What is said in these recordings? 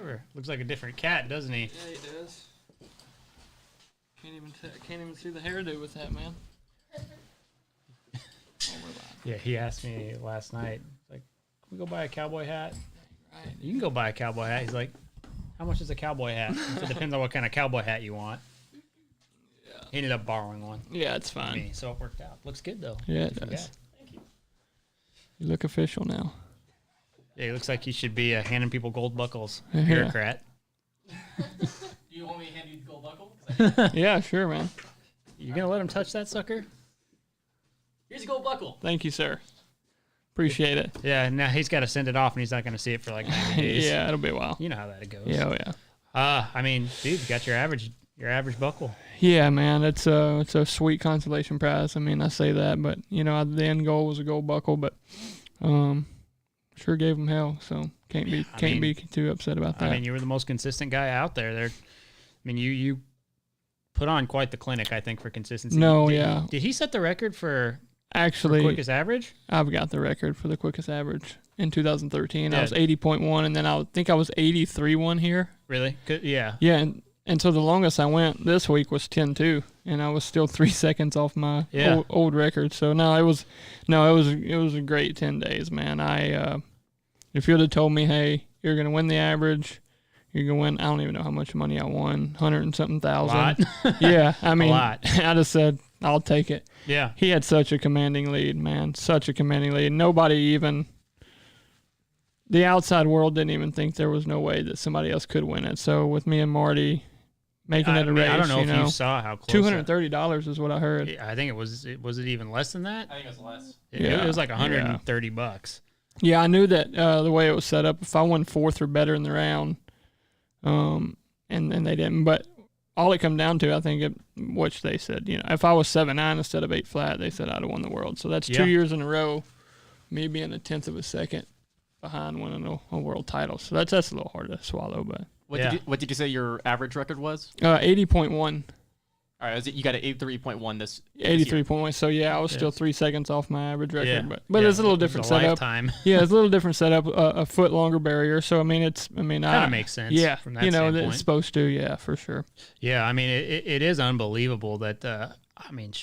whatever. Looks like a different cat, doesn't he? Yeah, he does. Can't even see the hairdo with that, man. Yeah, he asked me last night, like, can we go buy a cowboy hat? Right. You can go buy a cowboy hat. He's like, how much is a cowboy hat? So it depends on what kind of cowboy hat you want. Yeah. He ended up borrowing one. Yeah, it's fine. Me, so it worked out. Looks good, though. Yeah, it does. Thank you. You look official now. Yeah, he looks like he should be handing people gold buckles. Yeah. Bureaucrat. Do you want me to hand you the gold buckle? Yeah, sure, man. You gonna let him touch that sucker? Here's a gold buckle. Thank you, sir. Appreciate it. Yeah, now he's got to send it off, and he's not going to see it for like 90 days. Yeah, it'll be a while. You know how that goes. Yeah, oh yeah. I mean, dude, you got your average buckle. Yeah, man, it's a sweet consolation prize. I mean, I say that, but you know, the end goal was a gold buckle, but sure gave him hell. So can't be too upset about that. I mean, you were the most consistent guy out there. I mean, you put on quite the clinic, I think, for consistency. Did he set the record for? Actually, quickest average? I've got the record for the quickest average in 2013. I was 80.1, and then I think I was 83 here. Really? Good. Yeah. Yeah, and so the longest I went this week was 10.2, and I was still 3 seconds off my old record. So it was a great 10 days, man. If you would have told me, hey, you're gonna win the average, you're gonna win. I don't even know how much money I won, 100 and something thousand. A lot. Yeah, I mean, a lot. I just said I'll take it. Yeah. He had such a commanding lead, man. Such a commanding lead. The outside world didn't even think there was no way that somebody else could win it. So with me and Marty making it a race, I don't know if you saw how close. $230 is what I heard. I think it was. Was it even less than that? I think it was less. It was like $130. Yeah, I knew that the way it was set up, if I won fourth or better in the round, and they didn't, but all it come down to, I think, which they said, you know, if I was 7-9 instead of 8 flat, they said I'd have won the world. So that's 2 years in a row, me being a tenth of a second behind winning a world title. So that's a little hard to swallow. But what did you say your average record was? 80.1. All right, you got an 83.1 this 83.1. So yeah, I was still 3 seconds off my average record. Yeah. But it's a little different setup. Lifetime. Yeah, it's a little different setup. A foot longer barrier. So I mean, kind of makes sense. Yeah, from that standpoint. It's supposed to. Yeah, for sure. Yeah, I mean, it is unbelievable that. I mean,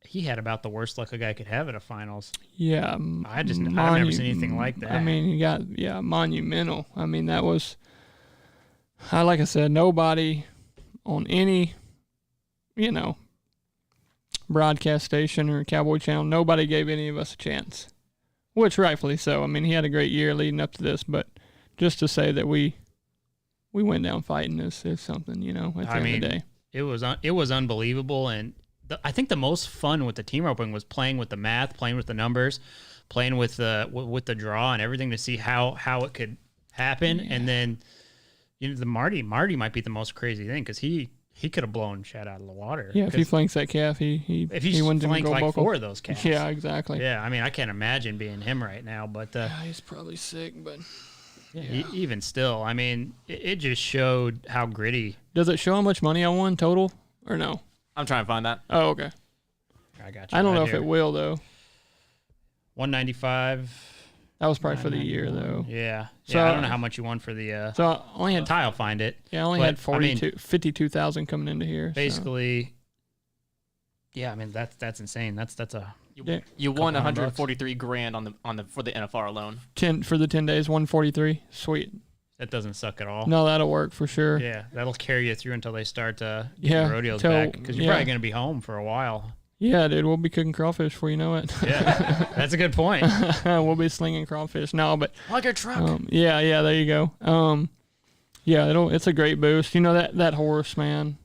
he had about the worst luck a guy could have at a finals. Yeah, I've never seen anything like that. I mean, he got monumental. I mean, that was. Like I said, nobody on any, broadcast station or Cowboy Channel, nobody gave any of us a chance, which rightfully so. I mean, he had a great year leading up to this, but just to say that we went down fighting is something, at the end of the day. It was unbelievable, and I think the most fun with the team roping was playing with the math, playing with the numbers, playing with the draw and everything to see how it could happen, and then the Marty might be the most crazy thing because he could have blown Chad out of the water. Yeah, if he flanks that calf, he wins flanked like 4 of those calves. Yeah, exactly. Yeah, I mean, I can't imagine being him right now, but he's probably sick, but even still, I mean, it just showed how gritty. Does it show how much money I won total or no? I'm trying to find that. Oh, okay. I got you. I don't know if it will though. 195. That was probably for the year, though. Yeah. So I don't know how much you won for the. So I only had Ty'll find it. Yeah, I only had 52,000 coming into here. Basically. So. Yeah, I mean that's insane. That's a. You won 143 grand on the for the NFR alone. 10 for the 10 days, 143. Sweet. That doesn't suck at all. No, that'll work for sure. Yeah, that'll carry you through until they start getting rodeos back because you're probably going to be home for a while. Yeah, dude, we'll be cooking crawfish before you know it. Yeah, that's a good point. We'll be slinging crawfish. No, but like your truck. Yeah, there you go. Yeah, it's a great boost. That horse, man.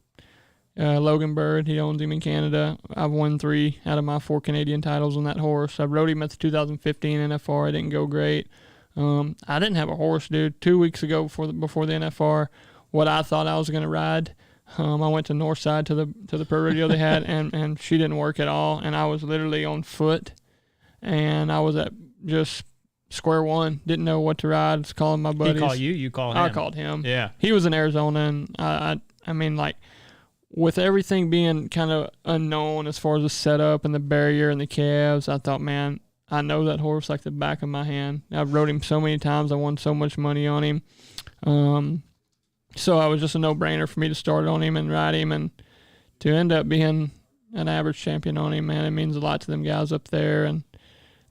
Logan Bird, he owns him in Canada. I've won 3 out of my 4 Canadian titles on that horse. I rode him at the 2015 NFR. It didn't go great. I didn't have a horse, dude. 2 weeks ago before the NFR, what I thought I was going to ride. I went to Northside to the pro rodeo they had, and she didn't work at all. And I was literally on foot, and I was at just square one. Didn't know what to ride. Was calling my buddies. He called you. You called him. I called him. Yeah. He was in Arizona, and I mean, like, with everything being kind of unknown as far as the setup and the barrier and the calves, I thought, man, I know that horse like the back of my hand. I've rode him so many times. I won so much money on him. So it was just a no-brainer for me to start on him and ride him, and to end up being an average champion on him, man, it means a lot to them guys up there and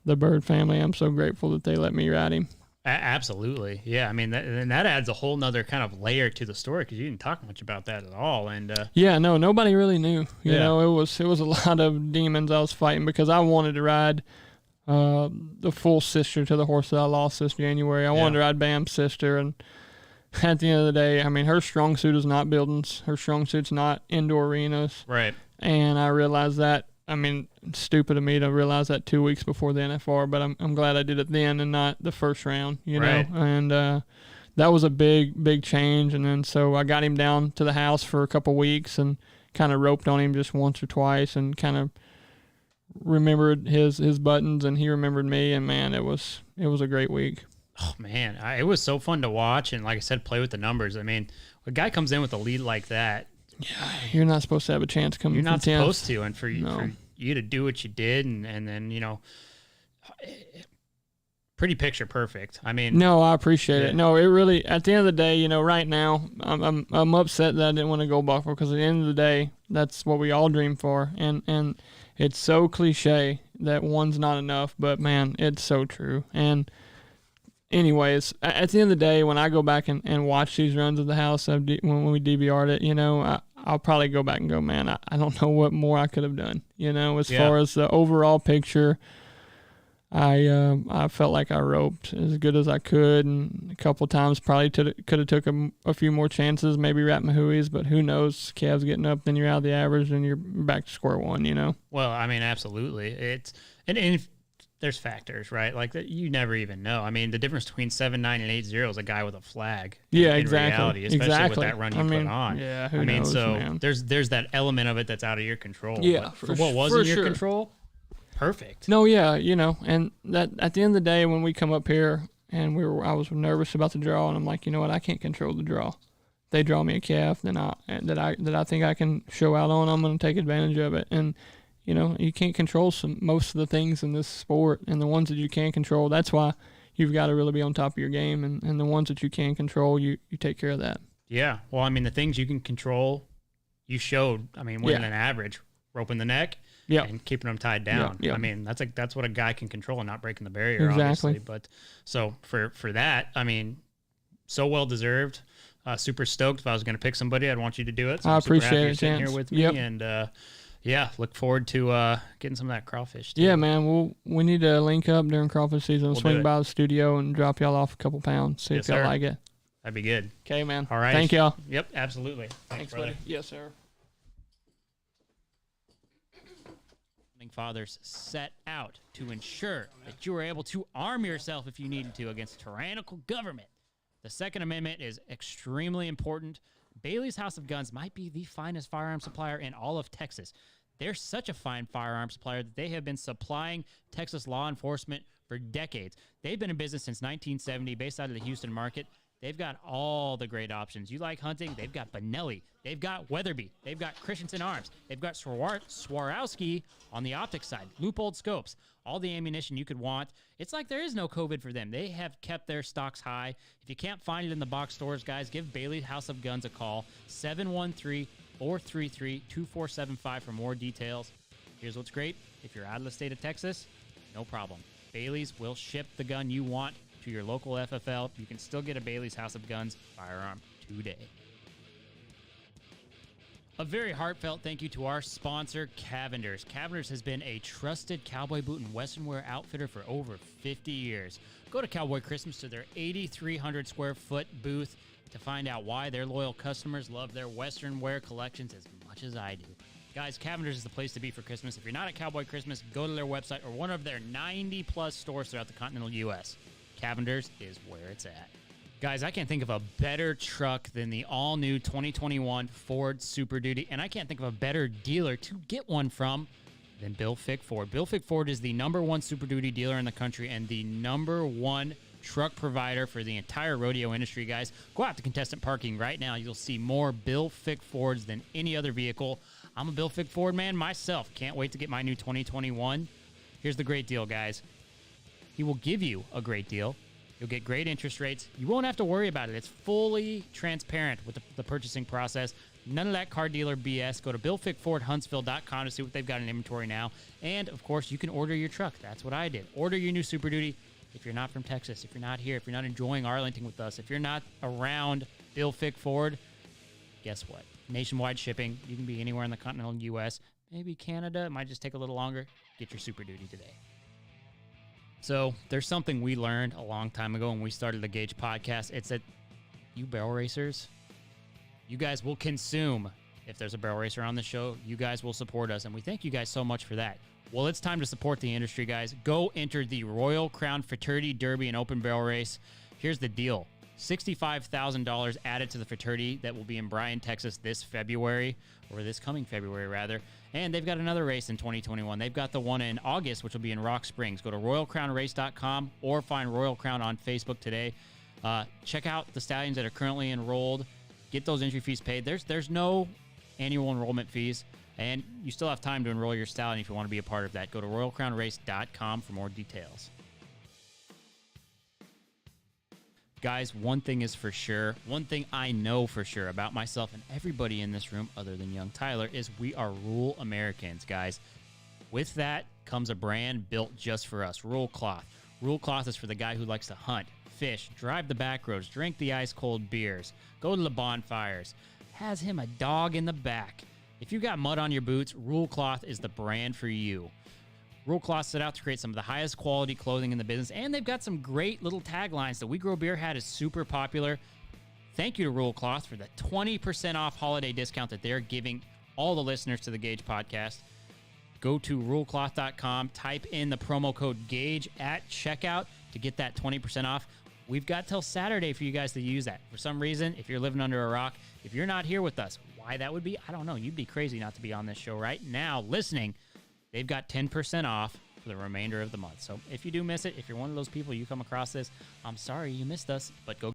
the Bird family. I'm so grateful that they let me ride him. Absolutely. Yeah. I mean, that adds a whole nother kind of layer to the story because you didn't talk much about that at all. And yeah, no, nobody really knew. You know, it was a lot of demons I was fighting because I wanted to ride the full sister to the horse that I lost this January. I wanted to ride Bam's sister, and at the end of the day, I mean, her strong suit is not buildings. Her strong suit's not indoor arenas. Right. And I realized that. I mean, it's stupid of me to realize that 2 weeks before the NFR, but I'm glad I did it then and not the first round, you know. And that was a big change. And then so I got him down to the house for a couple weeks and kind of roped on him just once or twice and kind of remembered his buttons, and he remembered me. And man, it was a great week. Oh man, it was so fun to watch, and like I said, play with the numbers. I mean, a guy comes in with a lead like that. Yeah, you're not supposed to have a chance coming. You're not supposed 10th. to, and for you to do what you did, and then you know, pretty picture perfect. I mean, no, I appreciate it. No, it really. At the end of the day, you know, right now, I'm upset that I didn't want to go Buffalo because at the end of the day, that's what we all dream for, and it's so cliche that one's not enough, but man, it's so true. And anyways, at the end of the day, when I go back and watch these runs of the house when we DVR'd it, you know, I'll probably go back and go, man, I don't know what more I could have done. You know, as far as the overall picture, I felt like I roped as good as I could, and a couple of times probably could have took a few more chances, maybe wrap my hooies, but who knows? Calves getting up, then you're out of the average, and you're back to square one. You know. Well, I mean, absolutely. It's and if there's factors, right? Like that you never even know. I mean, the difference between 7-9 and 8-0 is a guy with a flag. Yeah, in exactly. reality, especially with that run you put on. Yeah, who knows, man. There's that element of it that's out of your control. Yeah, for what was in your control, perfect. No, yeah, you know, and that at the end of the day, when we come up here and I was nervous about the draw, and I'm like, you know what, I can't control the draw. If they draw me a calf, then that I think I can show out on, I'm going to take advantage of it. And you know, you can't control most of the things in this sport, and the ones that you can control, that's why you've got to really be on top of your game, and the ones that you can control, you take care of that. Yeah. Well, I mean, the things you can control, you showed. I mean, winning an average, roping the neck, and keeping them tied down. I mean, that's what a guy can control and not breaking the barrier, obviously. But so for that, I mean, so well deserved. Super stoked. If I was going to pick somebody, I'd want you to do it. So I I'm super appreciate happy it, you're sitting Chance. here with me, and yeah, look forward to getting some of that crawfish too. Yeah, man. We need to link up during crawfish season. We'll swing by the studio and drop y'all off a couple pounds. See if y'all like it. That'd be good. Okay, man. All right. Thank y'all. Yep, absolutely. Thanks brother. Buddy. Yes, sir. Fathers set out to ensure that you were able to arm yourself if you needed to against tyrannical government. The Second Amendment is extremely important. Bailey's House of Guns might be the finest firearm supplier in all of Texas. They're such a fine firearm supplier that they have been supplying Texas law enforcement for decades. They've been in business since 1970, based out of the Houston market. They've got all the great options. You like hunting? They've got Benelli. They've got Weatherby. They've got Christensen Arms. They've got Swarovski on the optics side. Loopold scopes. All the ammunition you could want. It's like there is no COVID for them. They have kept their stocks high. If you can't find it in the box stores, guys, give Bailey House of Guns a call. 713-433-2475 for more details. Here's what's great. If you're out of the state of Texas, no problem. Bailey's will ship the gun you want to your local FFL. You can still get a Bailey's House of Guns firearm today. A very heartfelt thank you to our sponsor, Cavenders. Cavenders has been a trusted cowboy boot and western wear outfitter for over 50 years. Go to Cowboy Christmas to their 8,300 square foot booth to find out why their loyal customers love their western wear collections as much as I do. Guys, Cavenders is the place to be for Christmas. If you're not at Cowboy Christmas, go to their website or one of their 90-plus stores throughout the continental U.S. Cavenders is where it's at. Guys, I can't think of a better truck than the all-new 2021 Ford Super Duty, and I can't think of a better dealer to get one from than Bill Fick Ford. Bill Fick Ford is the #1 Super Duty dealer in the country and the #1 truck provider for the entire rodeo industry, guys. Go out to contestant parking right now. You'll see more Bill Fick Fords than any other vehicle. I'm a Bill Fick Ford man myself. Can't wait to get my new 2021. Here's the great deal, guys. He will give you a great deal. You'll get great interest rates. You won't have to worry about it. It's fully transparent with the purchasing process. None of that car dealer BS. Go to BillFickFordHuntsville.com to see what they've got in inventory now. And, of course, you can order your truck. That's what I did. Order your new Super Duty. If you're not from Texas, if you're not here, if you're not enjoying Arlington with us, if you're not around Bill Fick Ford, guess what? Nationwide shipping. You can be anywhere in the continental U.S., maybe Canada. It might just take a little longer. Get your Super Duty today. So there's something we learned a long time ago when we started the Gauge podcast. It's that you barrel racers, you guys will consume. If there's a barrel racer on the show, you guys will support us, and we thank you guys so much for that. Well, it's time to support the industry, guys. Go enter the Royal Crown Fraternity Derby and Open Barrel Race. Here's the deal. $65,000 added to the fraternity that will be in Bryan, Texas this February, or this coming February, rather. And they've got another race in 2021. They've got the one in August, which will be in Rock Springs. Go to RoyalCrownRace.com or find Royal Crown on Facebook today. Check out the stallions that are currently enrolled. Get those entry fees paid. There's no annual enrollment fees, and you still have time to enroll your stallion if you want to be a part of that. Go to RoyalCrownRace.com for more details. Guys, one thing is for sure, one thing I know for sure about myself and everybody in this room other than young Tyler is we are rural Americans, guys. With that comes a brand built just for us, Rural Cloth. Rural Cloth is for the guy who likes to hunt, fish, drive the back roads, drink the ice-cold beers, go to the bonfires, has him a dog in the back. If you got mud on your boots, Rural Cloth is the brand for you. Rural Cloth set out to create some of the highest quality clothing in the business, and they've got some great little taglines. The We Grow Beer hat is super popular. Thank you to Rural Cloth for the 20% off holiday discount that they're giving all the listeners to the Gauge podcast. Go to ruralcloth.com, type in the promo code GAUGE at checkout to get that 20% off. We've got till Saturday for you guys to use that. For some reason, if you're living under a rock, if you're not here with us, why that would be, I don't know. You'd be crazy not to be on this show right now listening. They've got 10% off for the remainder of the month. So if you do miss it, if you're one of those people, you come across this, I'm sorry you missed us, but go